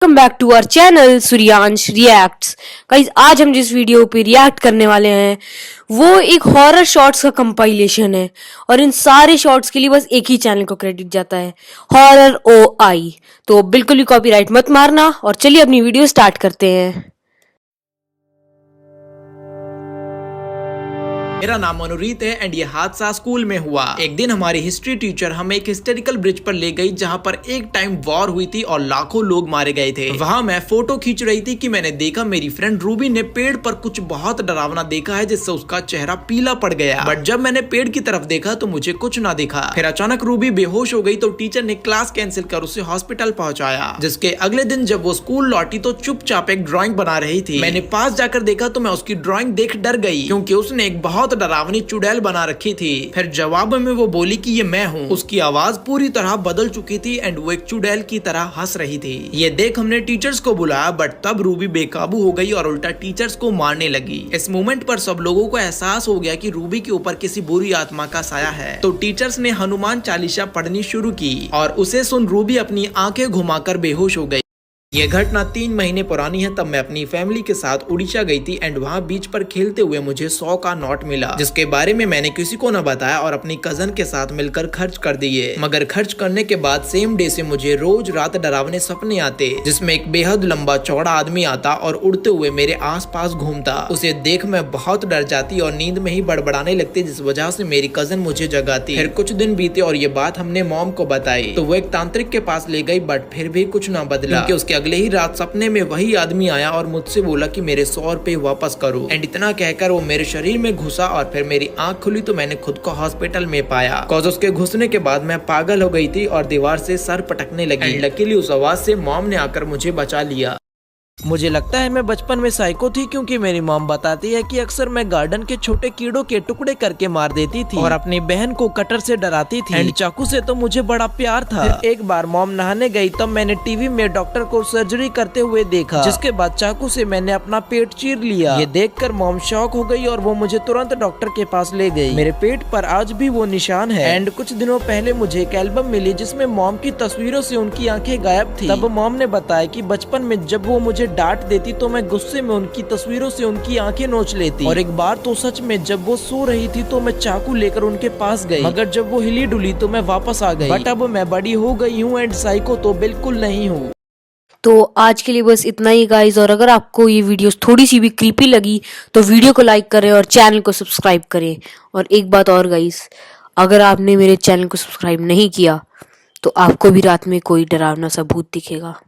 Welcome back to our channel Suryansh reacts. Guys, आज हम जिस वीडियो पे रिएक्ट करने वाले हैं वो एक हॉरर शॉर्ट्स का कंपाइलेशन है और इन सारे शॉर्ट्स के लिए बस एक ही चैनल को क्रेडिट जाता है, हॉरर ओ आई। तो बिल्कुल भी कॉपीराइट मत मारना और चलिए अपनी वीडियो स्टार्ट करते हैं। मेरा नाम मनोरीत है एंड ये हादसा स्कूल में हुआ। एक दिन हमारी हिस्ट्री टीचर हमें एक हिस्टोरिकल ब्रिज पर ले गई जहाँ पर एक टाइम वॉर हुई थी और लाखों लोग मारे गए थे। वहाँ मैं फोटो खींच रही थी कि मैंने देखा मेरी फ्रेंड रूबी ने पेड़ पर कुछ बहुत डरावना देखा है जिससे उसका चेहरा पीला पड़ गया। बट जब मैंने पेड़ की तरफ देखा तो मुझे कुछ ना दिखा। फिर अचानक रूबी बेहोश हो गई तो टीचर ने क्लास कैंसिल कर उसे हॉस्पिटल पहुंचाया। जिसके अगले दिन जब वो स्कूल लौटी तो चुपचाप एक ड्राइंग बना रही थी। मैंने पास जाकर देखा तो मैं उसकी ड्राइंग देख डर गई क्योंकि उसने एक बहुत डरावनी चुड़ैल बना रखी थी। फिर जवाब में वो बोली कि ये मैं हूँ। उसकी आवाज पूरी तरह बदल चुकी थी एंड वो एक चुड़ैल की तरह हंस रही थी। ये देख हमने टीचर्स को बुलाया बट तब रूबी बेकाबू हो गई और उल्टा टीचर्स को मारने लगी। इस मोमेंट पर सब लोगों को एहसास हो गया कि रूबी के ऊपर किसी बुरी आत्मा का साया है। तो टीचर्स ने हनुमान चालीसा पढ़नी शुरू की और उसे सुन रूबी अपनी आंखें घुमाकर बेहोश हो गई। ये घटना 3 महीने पुरानी है। तब मैं अपनी फैमिली के साथ उड़ीसा गई थी एंड वहाँ बीच पर खेलते हुए मुझे 100 का नोट मिला जिसके बारे में मैंने किसी को न बताया और अपनी कजन के साथ मिलकर खर्च कर दिए। मगर खर्च करने के बाद सेम डे से मुझे रोज रात डरावने सपने आते जिसमें एक बेहद लंबा चौड़ा आदमी आता और उड़ते हुए मेरे आसपास घूमता। उसे देख मैं बहुत डर जाती और नींद में ही बड़बड़ाने लगती जिस वजह से मेरी कजन मुझे जगाती। फिर कुछ दिन बीते और ये बात हमने मॉम को बताई तो वो एक तांत्रिक के पास ले गई बट फिर भी कुछ न बदला क्योंकि उसके अगले ही रात सपने में वही आदमी आया और मुझसे बोला कि मेरे 100 रुपए वापस करो। एंड इतना कहकर वो मेरे शरीर में घुसा और फिर मेरी आंख खुली तो मैंने खुद को हॉस्पिटल में पाया। कॉज उसके घुसने के बाद मैं पागल हो गई थी और दीवार से सर पटकने लगी। लकीली उस आवाज से मॉम ने आकर मुझे बचा लिया। मुझे लगता है मैं बचपन में साइको थी क्योंकि मेरी मॉम बताती है कि अक्सर मैं गार्डन के छोटे कीड़ों के टुकड़े करके मार देती थी और अपनी बहन को कटर से डराती थी एंड चाकू से तो मुझे बड़ा प्यार था। फिर एक बार मॉम नहाने गई तब मैंने टीवी में डॉक्टर को सर्जरी करते हुए देखा जिसके बाद चाकू से मैंने अपना पेट चीर लिया। ये देखकर मॉम शॉक हो गई और वो मुझे तुरंत डॉक्टर के पास ले गई। मेरे पेट पर आज भी वो निशान है एंड कुछ दिनों पहले मुझे एक एल्बम मिली जिसमें मॉम की तस्वीरों से उनकी आंखें गायब थी। तब मॉम ने बताया कि बचपन में जब वो मुझे डांट देती तो मैं गुस्से में उनकी तस्वीरों से उनकी आंखें नोच लेती और एक बार तो सच में जब वो सो रही थी तो मैं चाकू लेकर उनके पास गई मगर जब वो हिली डुली तो मैं वापस आ गई। बट अब मैं बड़ी हो गई हूँ एंड साइको तो बिल्कुल नहीं हूँ। तो आज के लिए बस इतना ही गाइस, और अगर आपको ये वीडियोस थोड़ी सी भी क्रीपी लगी तो वीडियो को लाइक करें और चैनल को सब्सक्राइब करें। और एक बात और गाइस, अगर आपने मेरे चैनल को सब्सक्राइब नहीं किया तो आपको भी रात में कोई डरावना सा भूत दिखेगा।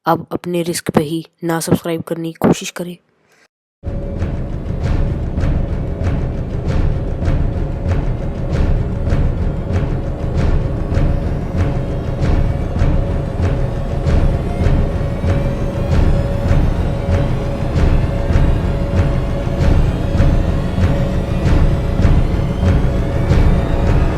अब अपने रिस्क पे ही ना सब्सक्राइब करने की कोशिश करें।